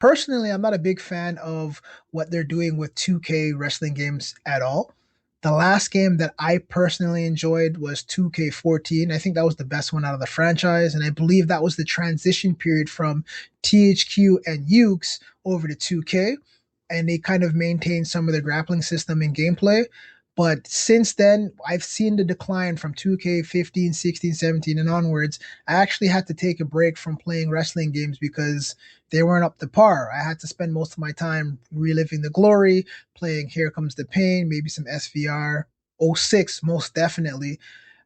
Personally, I'm not a big fan of what they're doing with 2K wrestling games at all. The last game that I personally enjoyed was 2K14. I think that was the best one out of the franchise, and I believe that was the transition period from THQ and Ukes over to 2K, and they kind of maintained some of the grappling system and gameplay. But since then, I've seen the decline from 2K15, 16, 17, and onwards. I actually had to take a break from playing wrestling games because they weren't up to par. I had to spend most of my time reliving the glory, playing Here Comes the Pain, maybe some SVR, '06, most definitely.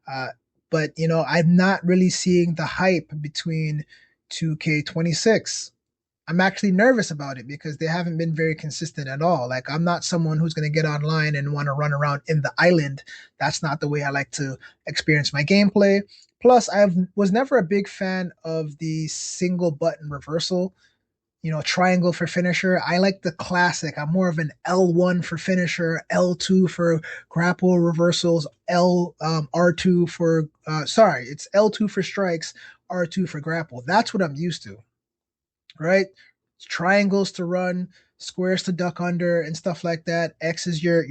Uh, but I'm not really seeing the hype between 2K26. I'm actually nervous about it because they haven't been very consistent at all. Like, I'm not someone who's going to get online and want to run around in the island. That's not the way I like to experience my gameplay. Plus, I was never a big fan of the single button reversal, triangle for finisher. I like the classic. I'm more of an L1 for finisher, L2 for grapple reversals, R2 for sorry, it's L2 for strikes, R2 for grapple. That's what I'm used to, right? Triangles to run, squares to duck under, and stuff like that. X is your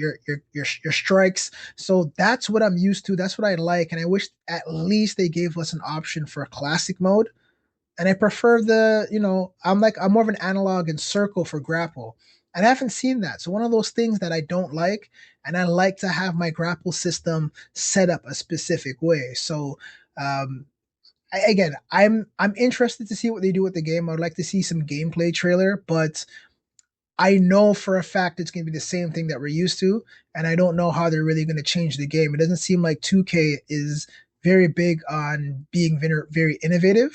strikes. So that's what I'm used to. That's what I like, and I wish at least they gave us an option for a classic mode. And I prefer I'm more of an analog and circle for grapple. And I haven't seen that. So one of those things that I don't like, and I like to have my grapple system set up a specific way. So um, again, I'm interested to see what they do with the game. I'd like to see some gameplay trailer, but I know for a fact it's going to be the same thing that we're used to, and I don't know how they're really going to change the game. It doesn't seem like 2K is very big on being very, very innovative.